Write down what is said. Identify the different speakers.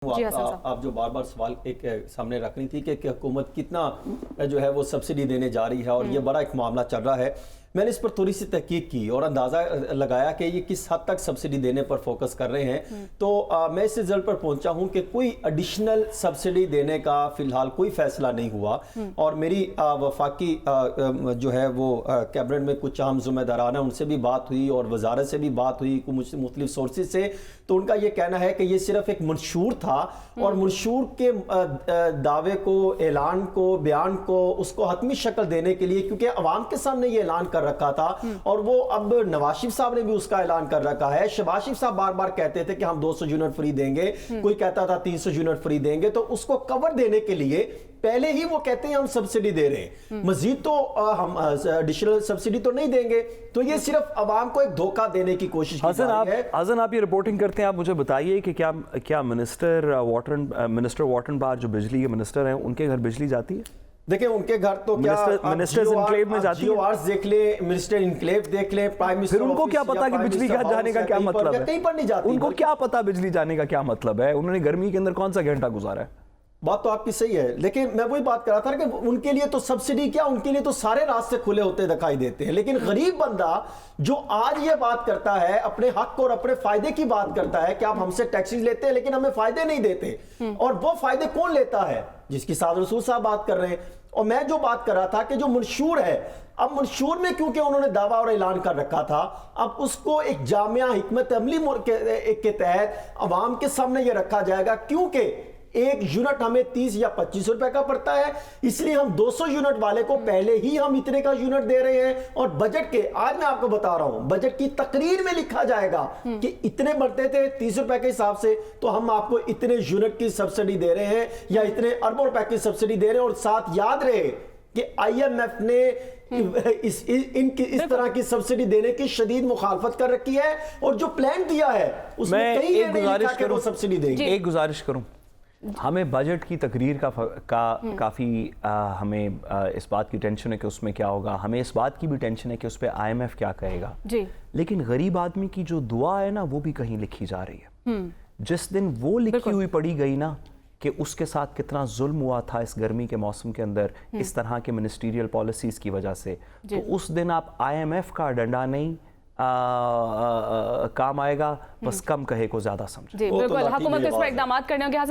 Speaker 1: آپ جو بار بار سوال ایک سامنے رکھ رہی تھی کہ حکومت کتنا جو ہے وہ سبسڈی دینے جا رہی ہے اور یہ بڑا ایک معاملہ چل رہا ہے. میں نے اس پر تھوڑی سی تحقیق کی اور اندازہ لگایا کہ یہ کس حد تک سبسڈی دینے پر فوکس کر رہے ہیں. تو میں اس رزلٹ پر پہنچا ہوں کہ کوئی ایڈیشنل سبسڈی دینے کا فی الحال کوئی فیصلہ نہیں ہوا. اور میری وفاقی جو ہے وہ کیبنٹ میں کچھ اہم ذمہ داران ہیں، ان سے بھی بات ہوئی اور وزارت سے بھی بات ہوئی مختلف سورسز سے. تو ان کا یہ کہنا ہے کہ یہ صرف ایک منشور تھا اور منشور کے دعوے کو، اعلان کو، بیان کو، اس کو حتمی شکل دینے کے لیے، کیونکہ عوام کے سامنے یہ اعلان کر رکھا تھا اور وہ اب نواز شریف صاحب نے بھی اس کا اعلان کر رکھا ہے. شہباز شریف صاحب بار بار کہتے تھے کہ ہم 200 یونٹ فری دیں گے، کوئی کہتا تھا 300 یونٹ فری دیں گے. تو اس کو کور دینے کے لیے پہلے ہی وہ کہتے ہیں ہم سبسڈی دے رہے ہیں، مزید تو ہم ایڈیشنل سبسڈی تو نہیں دیں گے. تو یہ صرف عوام کو ایک دھوکہ دینے کی کوشش کی جا رہی ہے.
Speaker 2: حسن، آپ یہ رپورٹنگ کرتے ہیں، آپ مجھے بتائیے کہ کیا منسٹر واٹن بار جو بجلی کے منسٹر ہیں، ان کے گھر بجلی جاتی ہے؟
Speaker 1: دیکھیں ان کے گھر تو کیا
Speaker 2: منسٹرز انکلیو میں جاتی ہے،
Speaker 1: جیو آرز دیکھ لیں، منسٹر انکلیو دیکھ لیں، پرائم منسٹر.
Speaker 2: پھر ان کو کیا پتا کہ بجلی جانے کا کیا مطلب ہے؟
Speaker 1: کہیں پر نہیں جاتی.
Speaker 2: ان کو کیا پتا بجلی جانے کا کیا مطلب ہے؟ انہوں نے گرمی کے اندر کون سا گھنٹہ گزارا ہے؟
Speaker 1: بات تو آپ کی صحیح ہے، لیکن میں وہی بات کر رہا تھا کہ ان کے لیے تو سبسڈی کیا، ان کے لیے تو سارے راستے کھلے ہوتے دکھائی دیتے ہیں. لیکن غریب بندہ جو آج یہ بات کرتا ہے، اپنے حق اور اپنے فائدے کی بات کرتا ہے کہ آپ ہم سے ٹیکسز لیتے ہیں لیکن ہمیں فائدے نہیں دیتے، اور وہ فائدے کون لیتا ہے؟ جس کی سعد رسول صاحب بات کر رہے ہیں. اور میں جو بات کر رہا تھا کہ جو منشور ہے، اب منشور میں کیونکہ انہوں نے دعویٰ اور اعلان کر رکھا تھا، اب اس کو ایک جامعہ حکمت عملی کے تحت عوام کے سامنے یہ رکھا جائے گا. کیونکہ ایک یونٹ ہمیں 30 یا 25 روپے کا پڑتا ہے، اس لیے ہم 200 یونٹ والے کو پہلے ہی ہم اتنے کا یونٹ دے رہے ہیں. اور بجٹ کے، آج میں آپ کو بتا رہا ہوں، بجٹ کی تقریر میں لکھا جائے گا کہ اتنے بڑھتے تھے 30 روپے کے حساب سے، تو ہم آپ کو اتنے یونٹ کی سبسڈی دے رہے ہیں یا اتنے اربوں روپے کی سبسڈی دے رہے ہیں. اور ساتھ یاد رہے کہ آئی ایم ایف نے اس طرح کی سبسڈی دینے کی شدید مخالفت کر رکھی ہے، اور جو پلان دیا ہے اس میں کہیں یہ نہیں لکھا کہ وہ سبسڈی دیں گے.
Speaker 2: ایک گزارش کروں، ہمیں بجٹ کی تقریر کا کافی ہمیں اس بات کی ٹینشن ہے کہ اس میں کیا ہوگا، ہمیں اس بات کی بھی ٹینشن ہے کہ اس پہ آئی ایم ایف کیا کہے گا. لیکن غریب آدمی کی جو دعا ہے نا، وہ بھی کہیں لکھی جا رہی ہے. جس دن وہ لکھی ہوئی پڑی گئی نا کہ اس کے ساتھ کتنا ظلم ہوا تھا اس گرمی کے موسم کے اندر اس طرح کے منسٹریل پالیسیز کی وجہ سے، تو اس دن آپ آئی ایم ایف کا ڈنڈا نہیں کام آئے گا، بس کم کہے کو زیادہ سمجھیں.
Speaker 3: بالکل، حکومت کو اس پر اقدامات کرنے ہوں گے.